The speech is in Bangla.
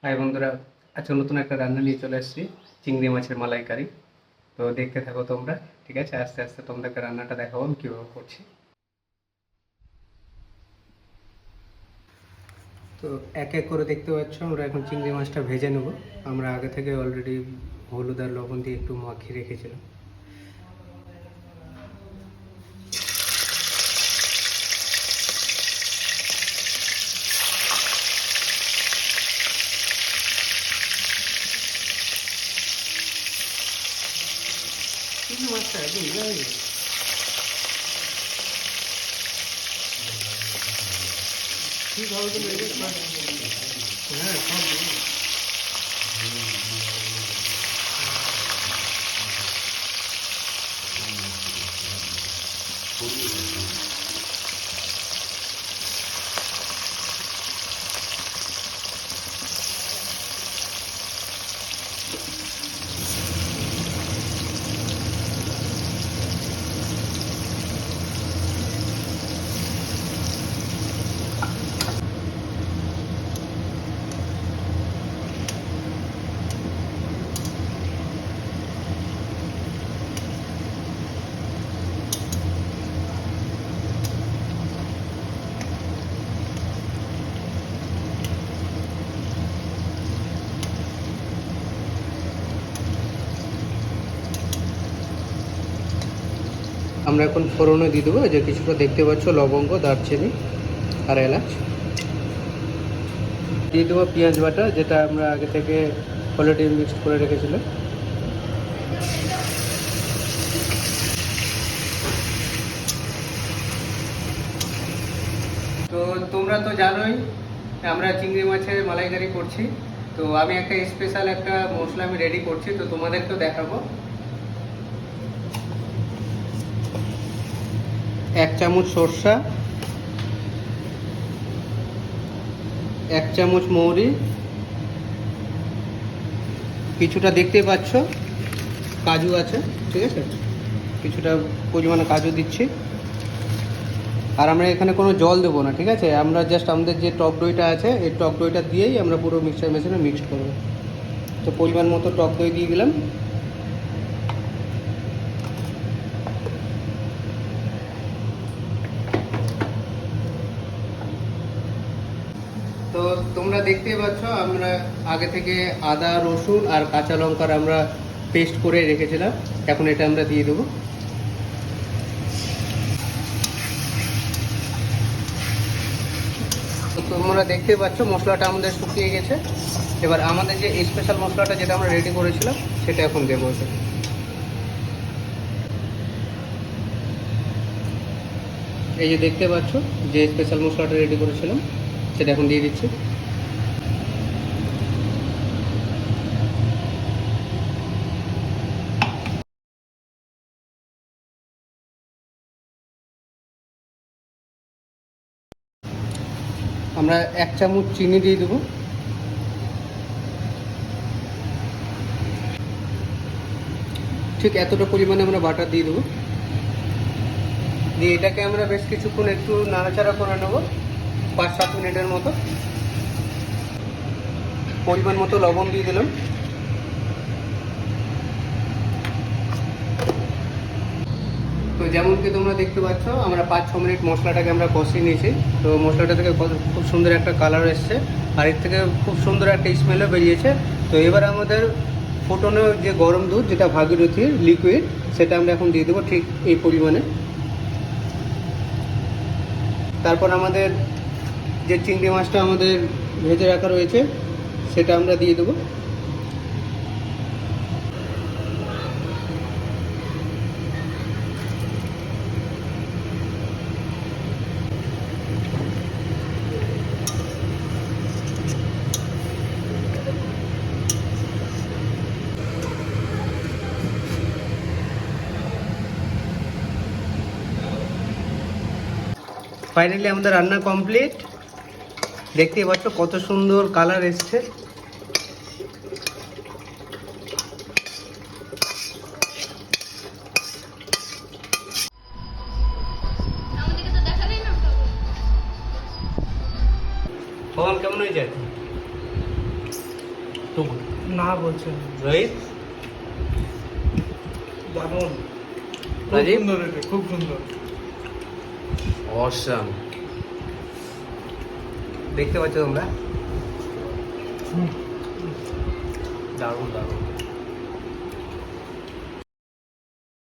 হাই বন্ধুরা, আজকে নতুন একটা রান্না নিয়ে চলে এসেছি, চিংড়ি মাছের মালাইকারি। তো দেখতে থাকো তোমরা। ঠিক আছে, আস্তে আস্তে তোমাদেরকে রান্নাটা দেখাবো আমি কীভাবে করছি। তো এক এক করে দেখতে পাচ্ছ, আমরা এখন চিংড়ি মাছটা ভেজে নেব। আমরা আগে থেকে অলরেডি হলুদ আর লবণ দিয়ে একটু মাখিয়ে রেখেছিলাম। চিংড়ি মাছটা একদম ঠিকভাবে তো হ্যাঁ সব আমরা এখন ফোড়নে দিয়ে দেবো। যে কিছুটা দেখতে পাচ্ছ, লবঙ্গ, দারচিনি আর এলাচ দিয়ে দেবো। পেঁয়াজ বাটা, যেটা আমরা আগে থেকে অলরেডি মিক্সড করে রেখেছিলাম। তো তোমরা তো জানোই আমরা চিংড়ি মাছের মালাইকারি করছি। তো আমি একটা স্পেশাল একটা মশলা আমি রেডি করছি, তো তোমাদেরকেও দেখাবো। 1 চামচ সরষা, 1 চামচ মৌরি, কিছুটা দেখতে পাচ্ছ কাজু আছে, ঠিক আছে, কিছুটা পরিমাণে কাজু দিচ্ছি। আর আমরা এখানে কোনো জল দেবো না, ঠিক আছে। আমরা জাস্ট আমাদের যে টক দইটা আছে, এই টক দইটা দিয়েই আমরা পুরো মিক্সার মেশিনে মিক্সড করবো। তো পরিমাণ মতো টক দই দিয়ে দিলাম। তো তোমরা দেখতেই পাচ্ছ, আমরা আগে থেকে আদা, রসুন আর কাঁচা লঙ্কার আমরা পেস্ট করে রেখেছিলাম। এখন এটা আমরা দিয়ে দেবো। তো তোমরা দেখতে পাচ্ছ মশলাটা আমাদের শুকিয়ে গেছে। এবার আমাদের যে স্পেশাল মশলাটা যেটা আমরা রেডি করেছিলাম সেটা এখন দেবো। এই যে দেখতে পাচ্ছ যে স্পেশাল মশলাটা রেডি করেছিলাম সেটা এখন দিয়ে দিচ্ছি। আমরা 1 চামচ চিনি দিয়ে দেবো। ঠিক এতটা পরিমাণে আমরা বাটার দিয়ে দেবো। দিয়ে এটাকে আমরা বেশ কিছুক্ষণ একটু নাড়াচাড়া করে নেব, 5-7 মিনিটের মতো। পরিমাণ মতো লবণ দিয়ে দিলাম। তো যেমন কি তোমরা দেখতে পাচ্ছ, আমরা 5-6 মিনিট মশলাটাকে আমরা কষিয়ে নিয়েছি। তো মশলাটা থেকে খুব সুন্দর একটা কালার এসছে, আর এর থেকে খুব সুন্দর একটা স্মেলও বেরিয়েছে। তো এবার আমাদের ফোটানো যে গরম দুধ, যেটা ভাগীরথীর লিকুইড, সেটা আমরা এখন দিয়ে দেবো ঠিক এই পরিমাণে। তারপর আমাদের যে চিংড়ি মাছটা আমাদের ভেজে রাখা রয়েছে সেটা আমরা দিয়ে দেবো। ফাইনালি আমাদের রান্না কমপ্লিট। দেখতেই পাচ্ছ কত সুন্দর কালার এসছে। কেমন হয়েছে? না বলছেন রোহিত, দারুণ, খুব রাজীব? সুন্দর এটা, খুব সুন্দর। অসাম। দেখতে পাচ্ছ তোমরা, দারুণ দারুণ।